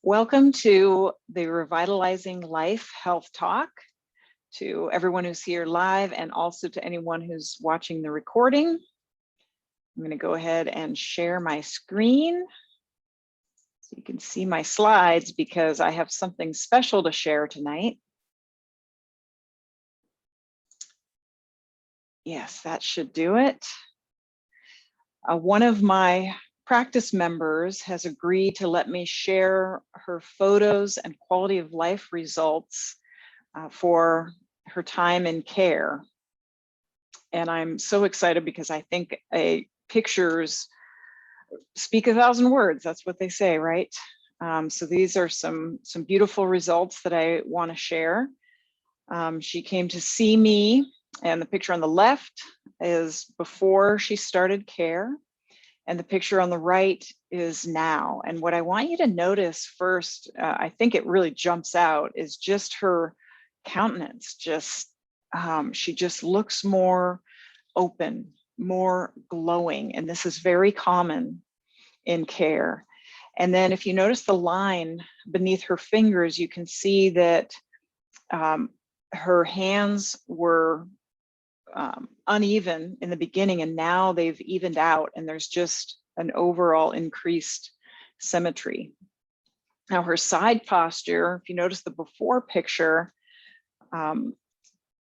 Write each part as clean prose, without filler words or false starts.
Welcome to the Revitalizing Life Health Talk, to everyone who's here live and also to anyone who's watching the recording. I'm going to go ahead and share my screen so you can see my slides because I have something special to share tonight. Yes, that should do it. One of my practice members has agreed to let me share her photos and quality of life results for her time in care. And I'm so excited because I think pictures speak 1,000 words. That's what they say, right? So these are some beautiful results that I want to share. She came to see me, and the picture on the left is before she started care. And the picture on the right is now. And what I want you to notice first, I think it really jumps out, is just her countenance. She just looks more open, more glowing. And this is very common in care. And then if you notice the line beneath her fingers, you can see that her hands were uneven in the beginning, and now they've evened out, and there's just an overall increased symmetry. Now her side posture, if you notice the before picture,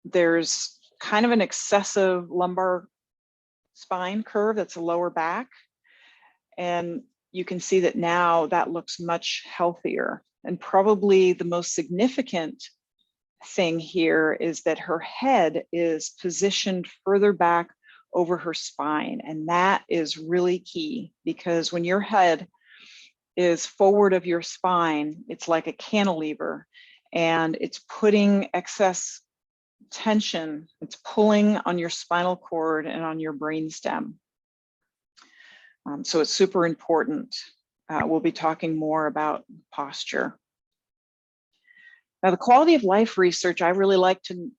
there's kind of an excessive lumbar spine curve, that's a lower back, and you can see that now that looks much healthier. And probably the most significant thing here is that her head is positioned further back over her spine. And that is really key, because when your head is forward of your spine, it's like a cantilever, and it's putting excess tension, it's pulling on your spinal cord and on your brainstem. So it's super important. We'll be talking more about posture. Now, the quality of life research, I really like to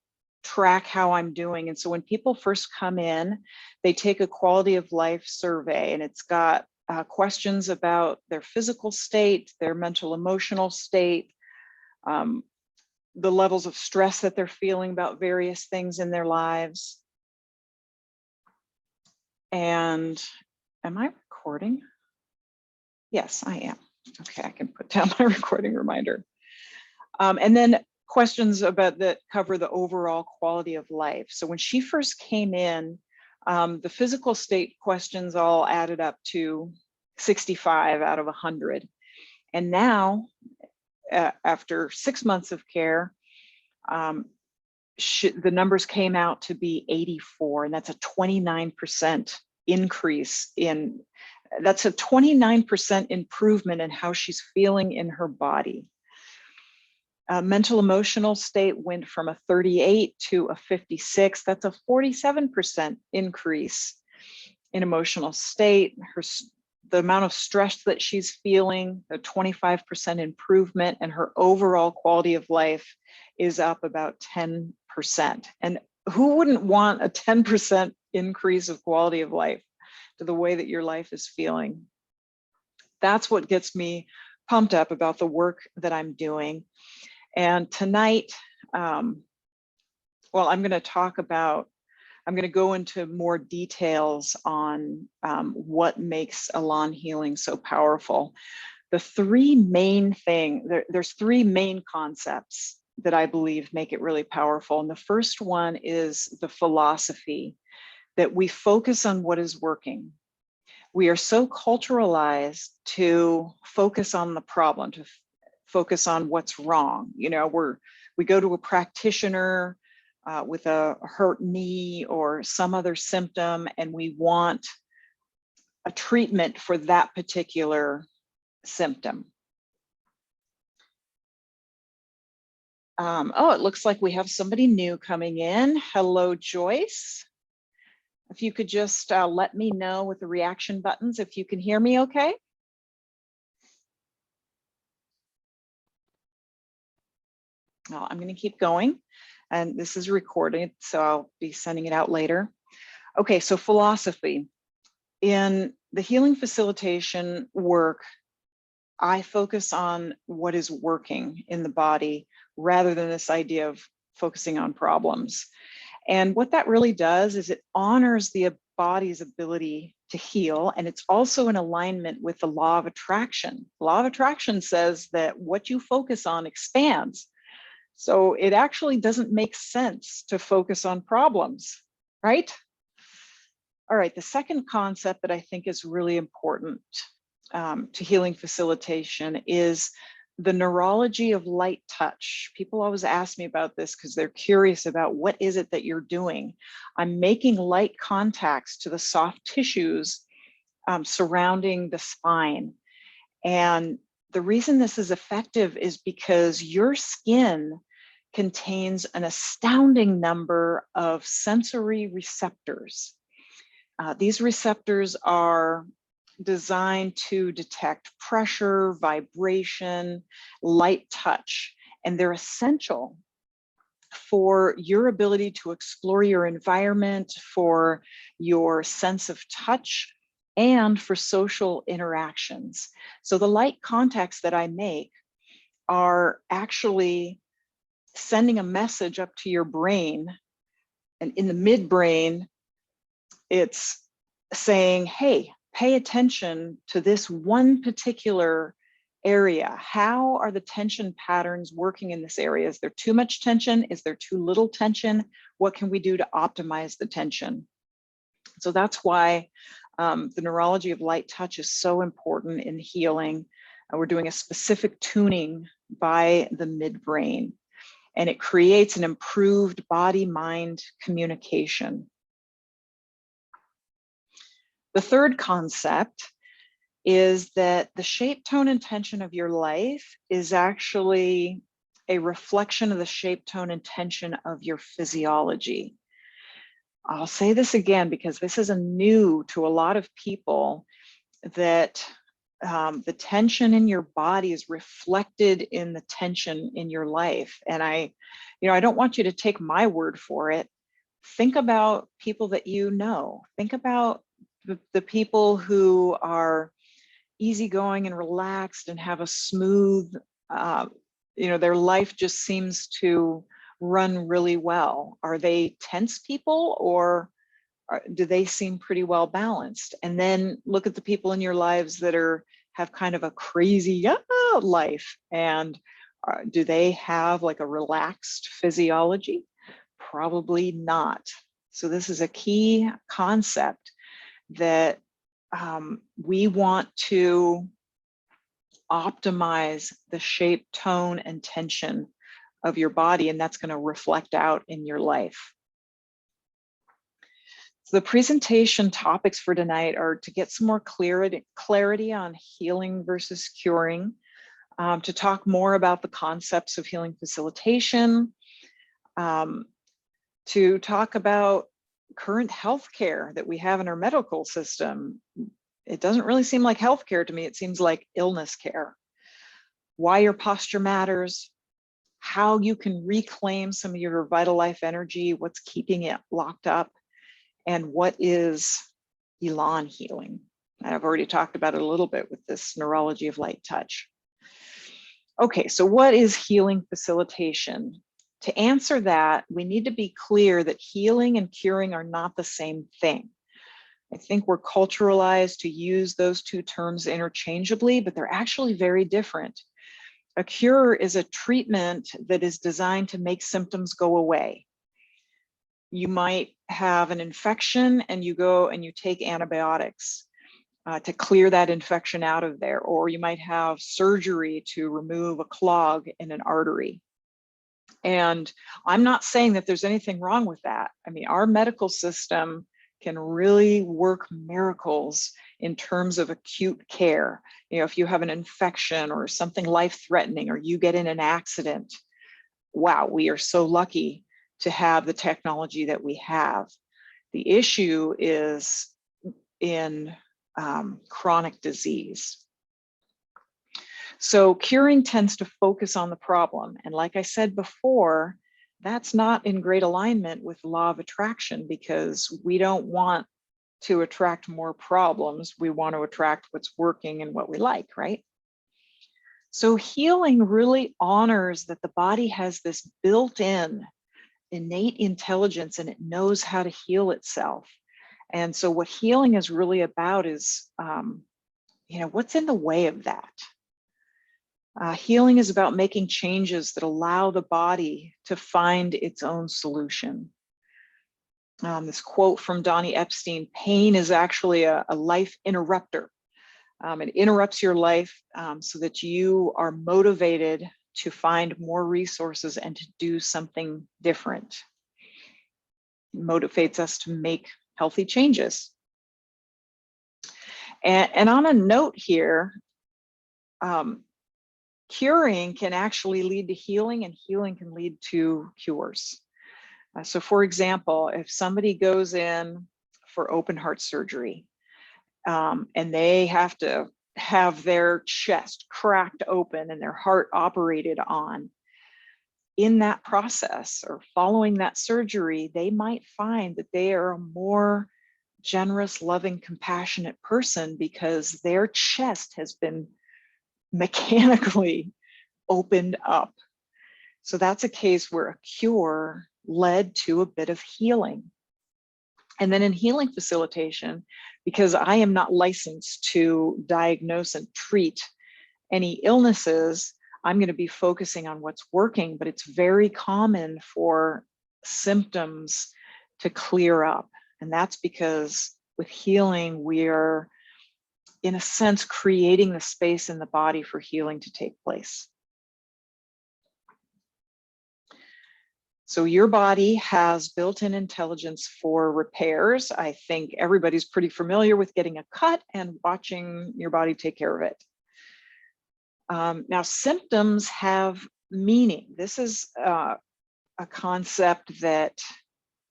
track how I'm doing. And so when people first come in, they take a quality of life survey, and it's got questions about their physical state, their mental emotional state, the levels of stress that they're feeling about various things in their lives. And am I recording? Yes, I am. Okay, I can put down my recording reminder. And then questions about that cover the overall quality of life. So when she first came in, the physical state questions all added up to 65 out of 100. And now, after 6 months of care, the numbers came out to be 84, and that's a 29% increase that's a 29% improvement in how she's feeling in her body. Mental emotional state went from a 38 to a 56. That's a 47% increase in emotional state. The amount of stress that she's feeling, a 25% improvement, and her overall quality of life is up about 10%. And who wouldn't want a 10% increase of quality of life to the way that your life is feeling? That's what gets me pumped up about the work that I'm doing. And tonight, I'm going to go into more details on what makes Elan healing so powerful. The three main there's three main concepts that I believe make it really powerful. And the first one is the philosophy that we focus on what is working. We are so culturalized to focus on the problem, to focus on what's wrong. You know, we go to a practitioner with a hurt knee or some other symptom, and we want a treatment for that particular symptom. Oh, it looks like we have somebody new coming in. Hello, Joyce. If you could just let me know with the reaction buttons if you can hear me okay. Well, I'm going to keep going, and this is recorded, so I'll be sending it out later. Okay, so philosophy. In the healing facilitation work, I focus on what is working in the body rather than this idea of focusing on problems. And what that really does is it honors the body's ability to heal. And it's also in alignment with the law of attraction. The law of attraction says that what you focus on expands. So it actually doesn't make sense to focus on problems, right? All right, the second concept that I think is really important to healing facilitation is the neurology of light touch. People always ask me about this because they're curious about what is it that you're doing. I'm making light contacts to the soft tissues surrounding the spine. And the reason this is effective is because your skin contains an astounding number of sensory receptors. These receptors are designed to detect pressure, vibration, light touch, and they're essential for your ability to explore your environment, for your sense of touch, and for social interactions. So the light contacts that I make are actually sending a message up to your brain, and in the midbrain, it's saying, hey, pay attention to this one particular area. How are the tension patterns working in this area? Is there too much tension? Is there too little tension? What can we do to optimize the tension? So that's why the neurology of light touch is so important in healing. We're doing a specific tuning by the midbrain, and it creates an improved body-mind communication. The third concept is that the shape, tone, and tension of your life is actually a reflection of the shape, tone, and tension of your physiology. I'll say this again because this is new to a lot of people, that the tension in your body is reflected in the tension in your life. And I don't want you to take my word for it. Think about people that you know. Think about the people who are easygoing and relaxed and have a smooth, their life just seems to run really well. Are they tense people, or do they seem pretty well balanced? And then look at the people in your lives that have kind of a crazy life, and do they have like a relaxed physiology? Probably not. So this is a key concept that we want to optimize the shape, tone, and tension of your body, and that's going to reflect out in your life. So the presentation topics for tonight are to get some more clarity on healing versus curing, to talk more about the concepts of healing facilitation, to talk about current healthcare that we have in our medical system. It doesn't really seem like healthcare to me. It seems like illness care. Why your posture matters, how you can reclaim some of your vital life energy, what's keeping it locked up, and what is Elan healing. And I've already talked about it a little bit with this neurology of light touch. Okay, so what is healing facilitation? To answer that, we need to be clear that healing and curing are not the same thing. I think we're culturalized to use those two terms interchangeably, but they're actually very different. A cure is a treatment that is designed to make symptoms go away. You might have an infection and you go and you take antibiotics to clear that infection out of there, or you might have surgery to remove a clog in an artery. And I'm not saying that there's anything wrong with that. I mean, our medical system can really work miracles in terms of acute care. If you have an infection or something life-threatening, or you get in an accident, wow, we are so lucky to have the technology that we have. The issue is in chronic disease. So curing tends to focus on the problem. And like I said before, that's not in great alignment with the law of attraction, because we don't want to attract more problems. We want to attract what's working and what we like, right? So healing really honors that the body has this built-in innate intelligence and it knows how to heal itself. And so what healing is really about is, what's in the way of that? Healing is about making changes that allow the body to find its own solution. This quote from Donnie Epstein, pain is actually a life interrupter. It interrupts your life so that you are motivated to find more resources and to do something different. It motivates us to make healthy changes. And on a note here, curing can actually lead to healing, and healing can lead to cures. So for example, if somebody goes in for open heart surgery and they have to have their chest cracked open and their heart operated on, in that process or following that surgery, they might find that they are a more generous, loving, compassionate person because their chest has been mechanically opened up. So that's a case where a cure led to a bit of healing. And then in healing facilitation, because I am not licensed to diagnose and treat any illnesses, I'm going to be focusing on what's working, but it's very common for symptoms to clear up. And that's because with healing, we are, in a sense, creating the space in the body for healing to take place. So your body has built-in intelligence for repairs. I think everybody's pretty familiar with getting a cut and watching your body take care of it. Now, symptoms have meaning. This is a concept that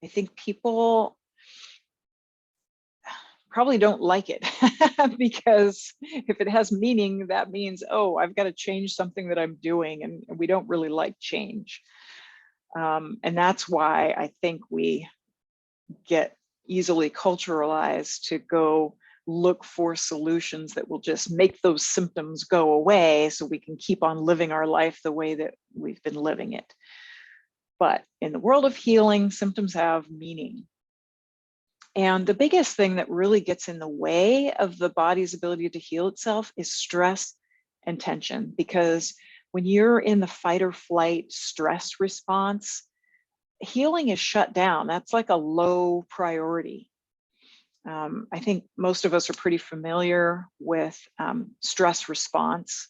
I think people probably don't like it because if it has meaning, that means, oh, I've got to change something that I'm doing, and we don't really like change. And that's why I think we get easily culturalized to go look for solutions that will just make those symptoms go away so we can keep on living our life the way that we've been living it. But in the world of healing, symptoms have meaning. And the biggest thing that really gets in the way of the body's ability to heal itself is stress and tension, because when you're in the fight or flight stress response, healing is shut down. That's like a low priority. I think most of us are pretty familiar with stress response,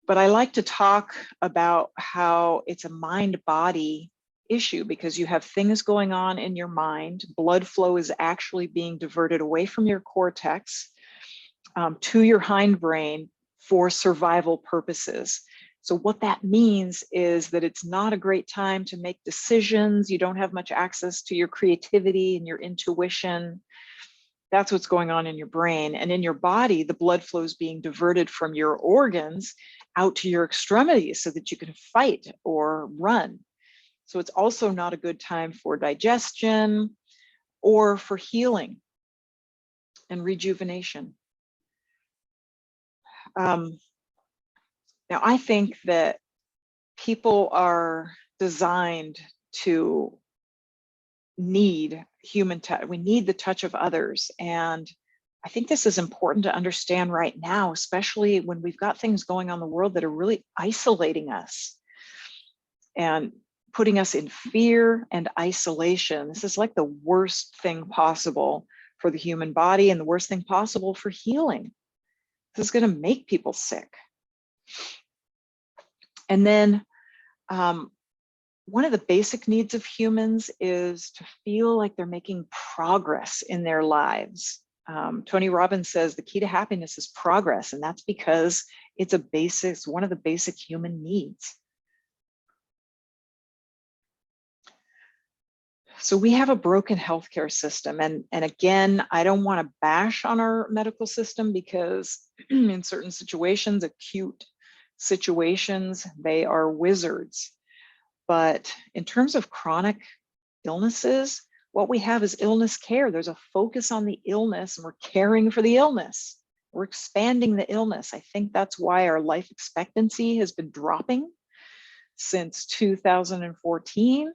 but I like to talk about how it's a mind-body issue because you have things going on in your mind. Blood flow is actually being diverted away from your cortex to your hindbrain for survival purposes. So what that means is that it's not a great time to make decisions. You don't have much access to your creativity and your intuition. That's what's going on in your brain. And in your body, the blood flow is being diverted from your organs out to your extremities so that you can fight or run. So it's also not a good time for digestion or for healing and rejuvenation. Now, I think that people are designed to need human touch. We need the touch of others. And I think this is important to understand right now, especially when we've got things going on in the world that are really isolating us and putting us in fear and isolation. This is like the worst thing possible for the human body and the worst thing possible for healing. This is going to make people sick. And then one of the basic needs of humans is to feel like they're making progress in their lives. Tony Robbins says the key to happiness is progress, and that's because it's one of the basic human needs. So we have a broken healthcare system. And again, I don't want to bash on our medical system because in certain situations, acute situations, they are wizards. But in terms of chronic illnesses, what we have is illness care. There's a focus on the illness and we're caring for the illness. We're expanding the illness. I think that's why our life expectancy has been dropping since 2014.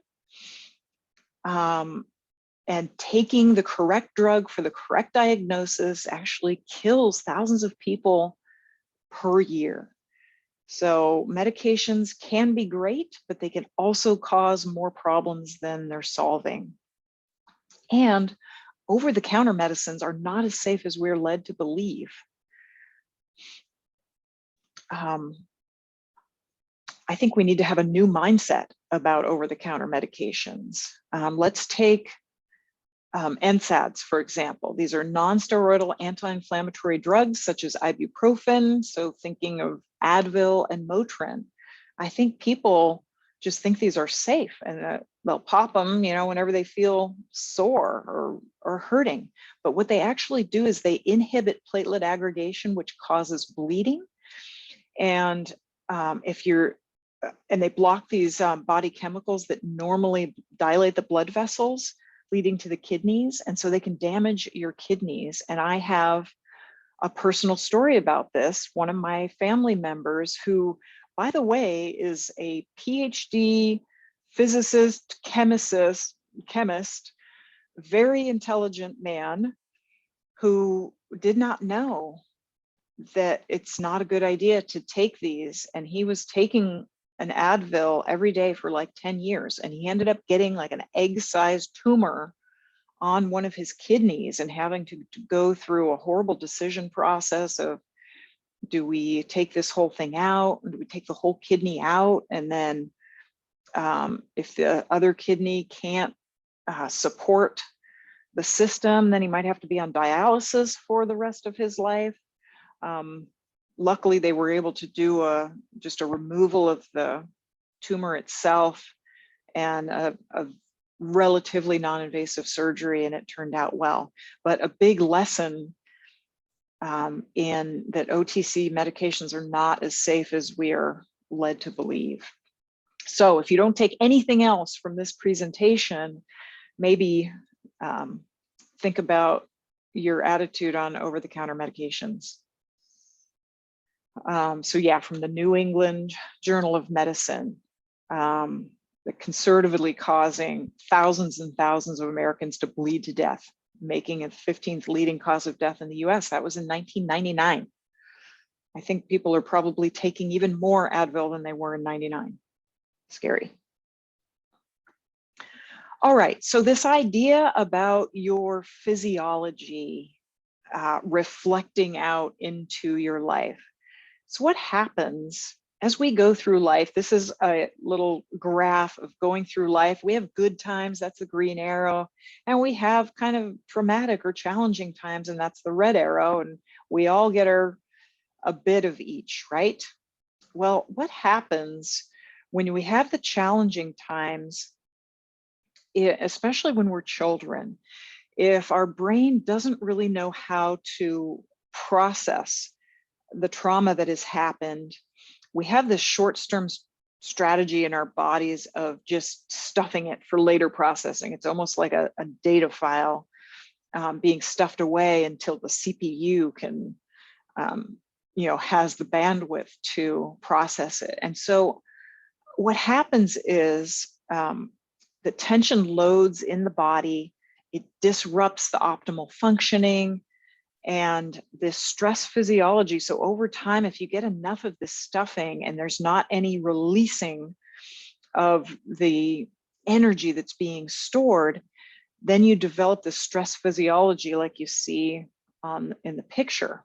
And taking the correct drug for the correct diagnosis actually kills thousands of people per year. So medications can be great, but they can also cause more problems than they're solving. And over-the-counter medicines are not as safe as we're led to believe. I think we need to have a new mindset about over-the-counter medications. Let's take NSAIDs, for example. These are non-steroidal anti-inflammatory drugs such as ibuprofen. So thinking of Advil and Motrin. I think people just think these are safe and they'll pop them, whenever they feel sore or hurting. But what they actually do is they inhibit platelet aggregation, which causes bleeding. And they block these body chemicals that normally dilate the blood vessels, leading to the kidneys. And so they can damage your kidneys. And I have a personal story about this. One of my family members, who, by the way, is a PhD physicist, chemist, very intelligent man, who did not know that it's not a good idea to take these. And he was taking an Advil every day for like 10 years. And he ended up getting like an egg-sized tumor on one of his kidneys and having to go through a horrible decision process of, do we take this whole thing out? Do we take the whole kidney out? And then if the other kidney can't support the system, then he might have to be on dialysis for the rest of his life. Luckily, they were able to do just a removal of the tumor itself and a relatively non-invasive surgery, and it turned out well. But a big lesson in that OTC medications are not as safe as we are led to believe. So if you don't take anything else from this presentation, maybe think about your attitude on over-the-counter medications. So yeah, from the New England Journal of Medicine, conservatively causing thousands and thousands of Americans to bleed to death, making it the 15th leading cause of death in the US. That was in 1999. I think people are probably taking even more Advil than they were in 99. Scary. All right, so this idea about your physiology reflecting out into your life. So what happens as we go through life? This is a little graph of going through life. We have good times, that's the green arrow, and we have kind of traumatic or challenging times, and that's the red arrow, and we all get a bit of each, right? Well, what happens when we have the challenging times, especially when we're children, if our brain doesn't really know how to process the trauma that has happened, we have this short-term strategy in our bodies of just stuffing it for later processing. It's almost like a data file being stuffed away until the CPU can, has the bandwidth to process it. And so what happens is the tension loads in the body, it disrupts the optimal functioning and this stress physiology. So over time, if you get enough of this stuffing and there's not any releasing of the energy that's being stored, then you develop the stress physiology like you see in the picture.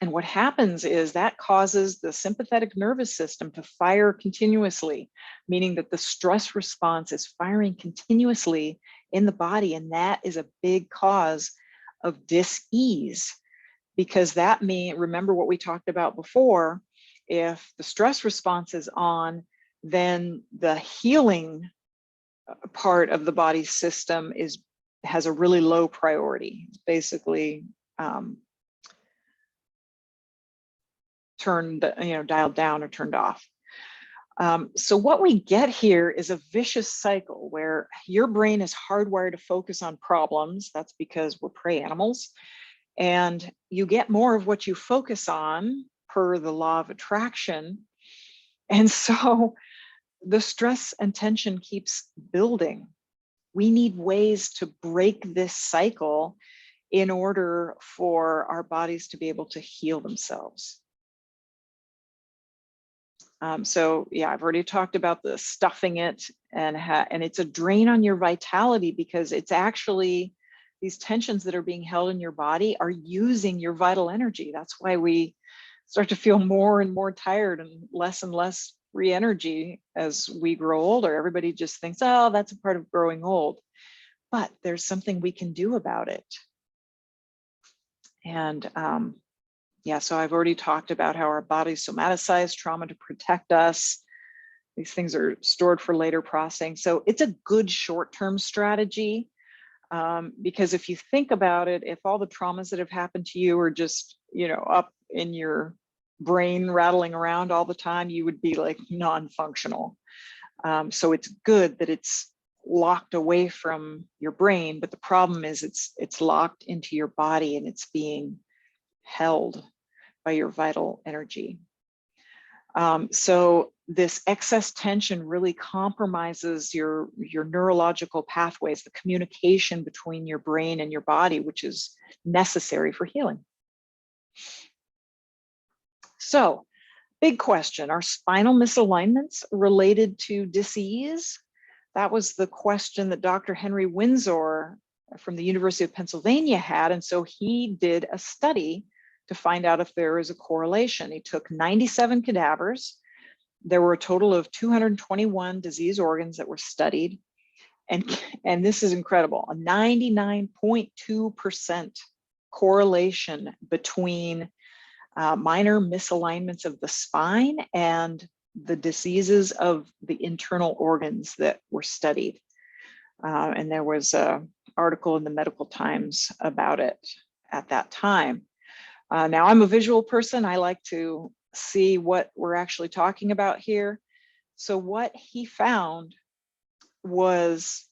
And what happens is that causes the sympathetic nervous system to fire continuously, meaning that the stress response is firing continuously in the body. And that is a big cause of dis-ease, because that means, remember what we talked about before, if the stress response is on, then the healing part of the body's system has a really low priority. It's basically dialed down or turned off. So what we get here is a vicious cycle where your brain is hardwired to focus on problems. That's because we're prey animals. And you get more of what you focus on per the law of attraction. And so the stress and tension keeps building. We need ways to break this cycle in order for our bodies to be able to heal themselves. So yeah, I've already talked about the stuffing it, and it's a drain on your vitality, because it's actually these tensions that are being held in your body are using your vital energy. That's why we start to feel more and more tired and less free energy as we grow older. Everybody just thinks, oh, that's a part of growing old, but there's something we can do about it. And yeah, so I've already talked about how our bodies somaticize trauma to protect us. These things are stored for later processing. So it's a good short-term strategy, because if you think about it, if all the traumas that have happened to you are just, up in your brain rattling around all the time, you would be like non-functional. So it's good that it's locked away from your brain, but the problem is it's locked into your body and it's being held by your vital energy. So this excess tension really compromises your neurological pathways, the communication between your brain and your body, which is necessary for healing. So, big question, are spinal misalignments related to disease? That was the question that Dr. Henry Windsor from the University of Pennsylvania had. And so he did a study to find out if there is a correlation. He took 97 cadavers. There were a total of 221 disease organs that were studied. And this is incredible, a 99.2% correlation between minor misalignments of the spine and the diseases of the internal organs that were studied. And there was an article in the Medical Times about it at that time. Now, I'm a visual person. I like to see what we're actually talking about here. So what he found was,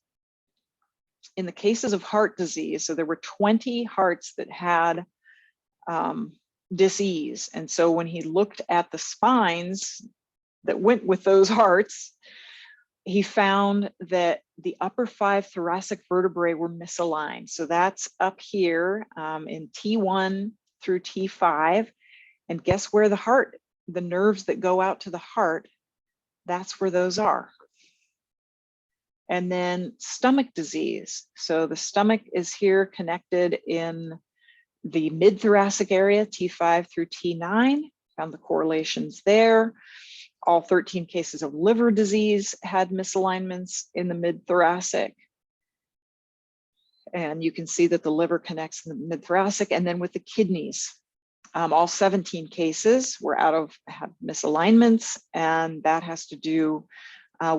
in the cases of heart disease, so there were 20 hearts that had disease. And so when he looked at the spines that went with those hearts, he found that the upper 5 thoracic vertebrae were misaligned. So that's up here in T1 through T5. And guess where the nerves that go out to the heart, that's where those are. And then stomach disease. So the stomach is here connected in the mid-thoracic area, T5 through T9, found the correlations there. All 13 cases of liver disease had misalignments in the mid-thoracic. And you can see that the liver connects in the mid-thoracic. And then with the kidneys, all 17 cases had misalignments, and that has to do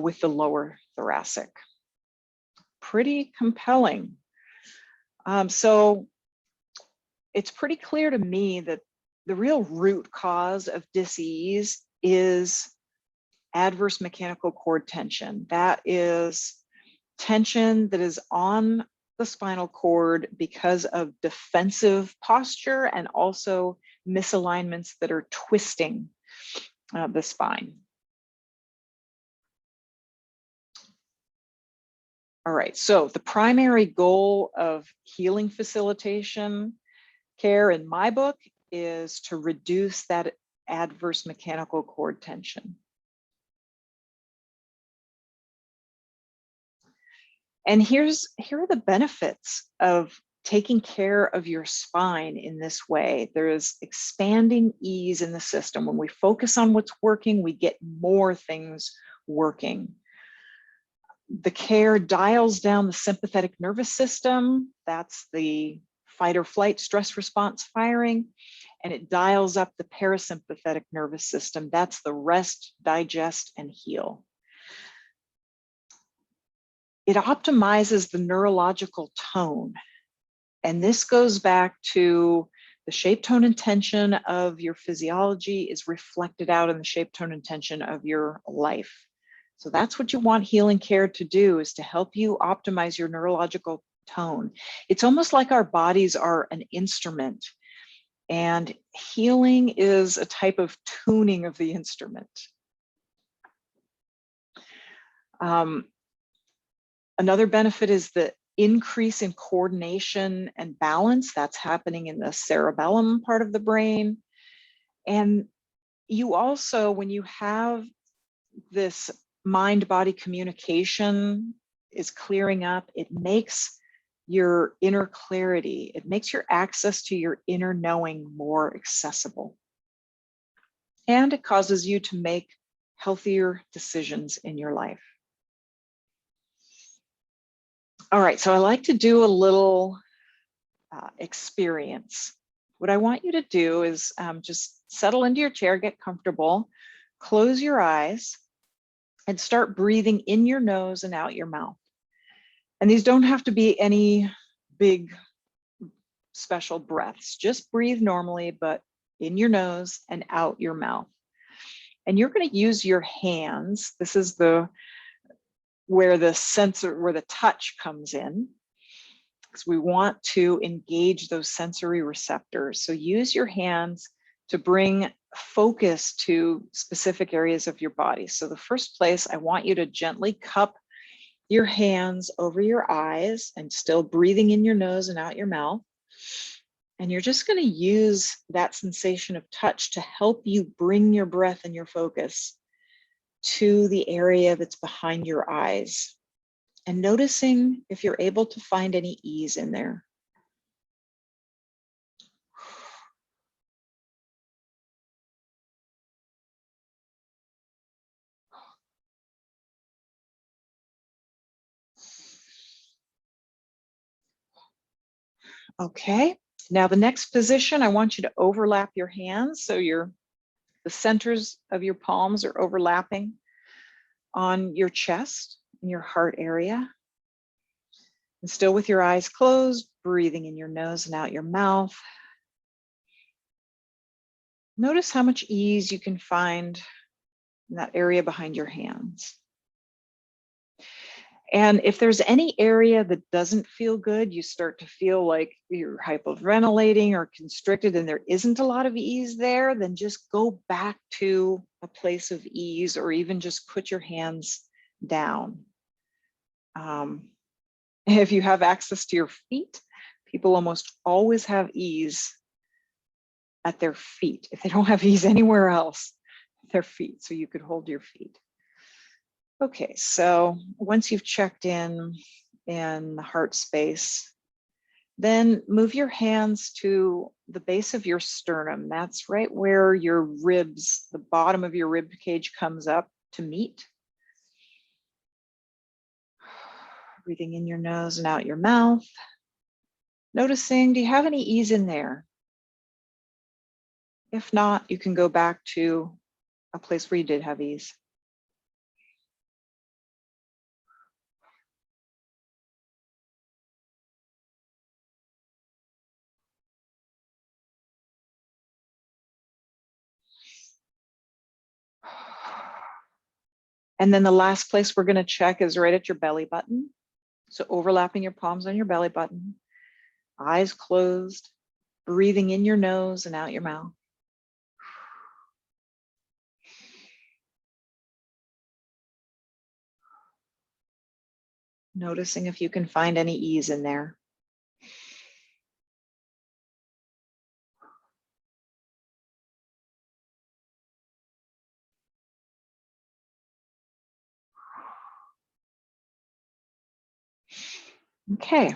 with the lower thoracic. Pretty compelling. So it's pretty clear to me that the real root cause of disease is adverse mechanical cord tension. That is tension that is on the spinal cord because of defensive posture and also misalignments that are twisting the spine. All right, so the primary goal of healing facilitation care in my book is to reduce that adverse mechanical cord tension. And here are the benefits of taking care of your spine in this way. There is expanding ease in the system. When we focus on what's working, we get more things working. The care dials down the sympathetic nervous system. That's the fight or flight stress response firing. And it dials up the parasympathetic nervous system. That's the rest, digest, and heal. It optimizes the neurological tone. And this goes back to the shape, tone, and tension of your physiology is reflected out in the shape, tone, and tension of your life. So that's what you want healing care to do, is to help you optimize your neurological tone. It's almost like our bodies are an instrument, and healing is a type of tuning of the instrument. Another benefit is the increase in coordination and balance. That's happening in the cerebellum part of the brain. And you also, when you have this mind-body communication is clearing up, it makes your inner clarity, it makes your access to your inner knowing more accessible. And it causes you to make healthier decisions in your life. All right, so I like to do a little experience. What I want you to do is just settle into your chair, get comfortable, close your eyes, and start breathing in your nose and out your mouth. And these don't have to be any big special breaths. Just breathe normally, but in your nose and out your mouth. And you're going to use your hands. This is where the touch comes in, because we want to engage those sensory receptors. So use your hands to bring focus to specific areas of your body. So the first place, I want you to gently cup your hands over your eyes and still breathing in your nose and out your mouth. And you're just going to use that sensation of touch to help you bring your breath and your focus to the area that's behind your eyes, and noticing if you're able to find any ease in there. Okay, now the next position, I want you to overlap your hands. So the centers of your palms are overlapping on your chest and your heart area. And still with your eyes closed, breathing in your nose and out your mouth. Notice how much ease you can find in that area behind your hands. And if there's any area that doesn't feel good, you start to feel like you're hyperventilating or constricted and there isn't a lot of ease there, then just go back to a place of ease, or even just put your hands down. If you have access to your feet, people almost always have ease at their feet. If they don't have ease anywhere else, their feet, so you could hold your feet. Okay, so once you've checked in the heart space, then move your hands to the base of your sternum. That's right where your ribs, the bottom of your rib cage comes up to meet. Breathing in your nose and out your mouth. Noticing, do you have any ease in there? If not, you can go back to a place where you did have ease. And then the last place we're going to check is right at your belly button. So overlapping your palms on your belly button, eyes closed, breathing in your nose and out your mouth. Noticing if you can find any ease in there. Okay,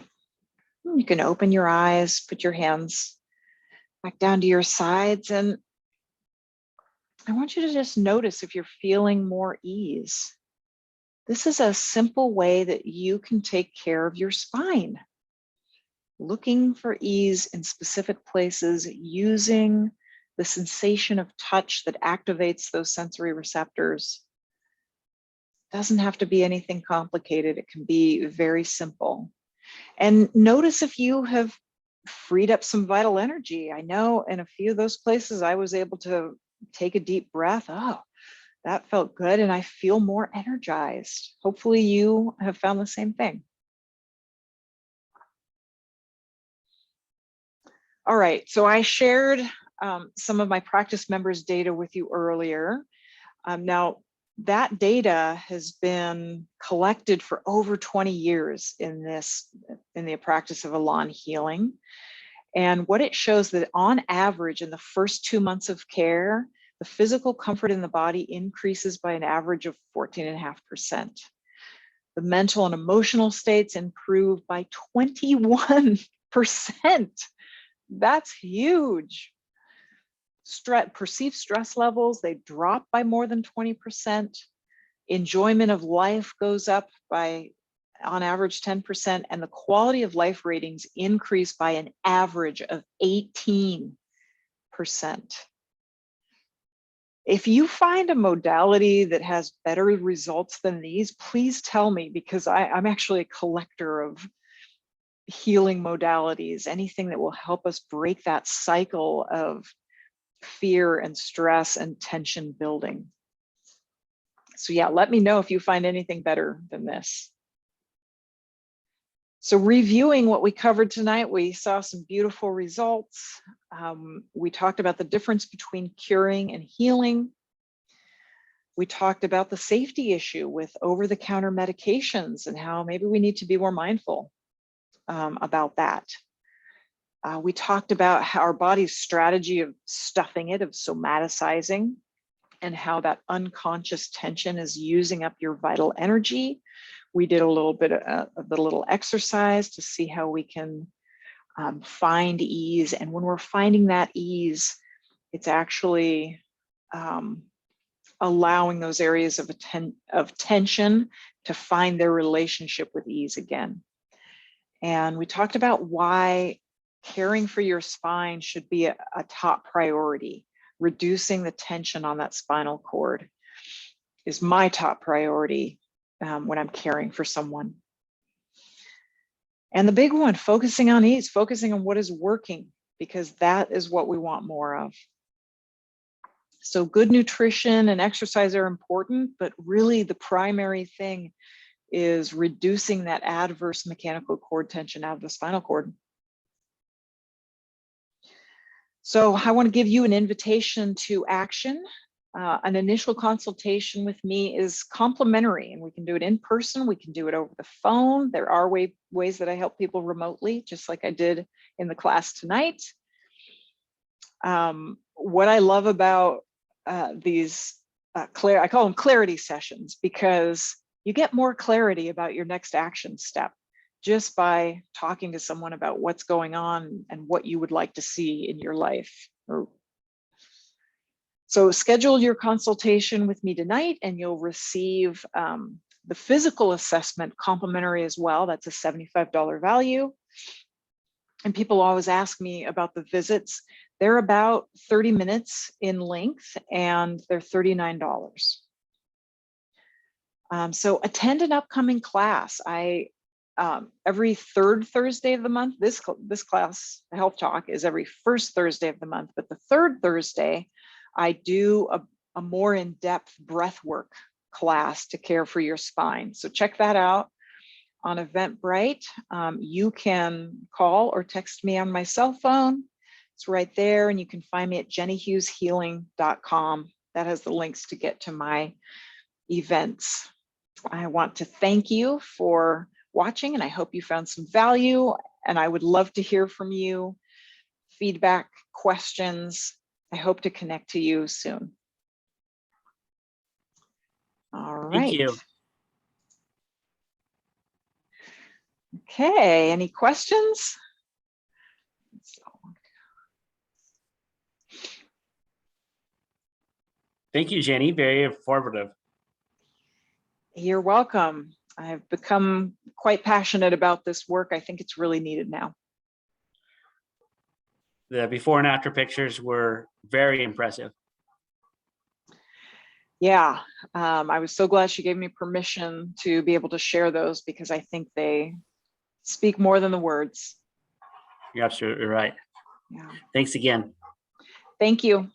you can open your eyes, put your hands back down to your sides, and I want you to just notice if you're feeling more ease. This is a simple way that you can take care of your spine. Looking for ease in specific places, using the sensation of touch that activates those sensory receptors. Doesn't have to be anything complicated. It can be very simple. And notice if you have freed up some vital energy. I know in a few of those places I was able to take a deep breath. Oh, that felt good, and I feel more energized. Hopefully you have found the same thing. All right, so I shared some of my practice members' data with you earlier. Now, that data has been collected for over 20 years in the practice of Elan healing. And what it shows that on average, in the first 2 months of care, the physical comfort in the body increases by an average of 14.5%. The mental and emotional states improve by 21%. That's huge. Perceived stress levels, they drop by more than 20%. Enjoyment of life goes up by, on average, 10%, and the quality of life ratings increase by an average of 18%. If you find a modality that has better results than these, please tell me, because I'm actually a collector of healing modalities, anything that will help us break that cycle of fear and stress and tension building. So yeah, let me know if you find anything better than this. So reviewing what we covered tonight, we saw some beautiful results. We talked about the difference between curing and healing. We talked about the safety issue with over-the-counter medications and how maybe we need to be more mindful about that. We talked about how our body's strategy of stuffing it, of somaticizing, and how that unconscious tension is using up your vital energy. We did a little bit of the little exercise to see how we can find ease. And when we're finding that ease, it's actually allowing those areas of tension to find their relationship with ease again. And we talked about why caring for your spine should be a top priority. Reducing the tension on that spinal cord is my top priority when I'm caring for someone. And the big one, focusing on ease, focusing on what is working, because that is what we want more of. So good nutrition and exercise are important, but really the primary thing is reducing that adverse mechanical cord tension out of the spinal cord. So I want to give you an invitation to action. An initial consultation with me is complimentary, and we can do it in person. We can do it over the phone. There are ways that I help people remotely, just like I did in the class tonight. What I love about these, I call them clarity sessions, because you get more clarity about your next action step just by talking to someone about what's going on and what you would like to see in your life. So schedule your consultation with me tonight, and you'll receive the physical assessment complimentary as well. That's a $75 value. And people always ask me about the visits. They're about 30 minutes in length, and they're $39. So attend an upcoming class. Every third Thursday of the month, this class, Health Talk, is every first Thursday of the month, but the third Thursday, I do a more in-depth breath work class to care for your spine. So check that out on Eventbrite. You can call or text me on my cell phone. It's right there, and you can find me at jennyhugheshealing.com. That has the links to get to my events. I want to thank you for watching, and I hope you found some value, and I would love to hear from you. Feedback, questions. I hope to connect to you soon. All right. Thank you. Okay, any questions? Thank you, Jenny. Very informative. You're welcome. I've become quite passionate about this work. I think it's really needed now. The before and after pictures were very impressive. Yeah, I was so glad she gave me permission to be able to share those, because I think they speak more than the words. You're absolutely right. Yeah. Thanks again. Thank you.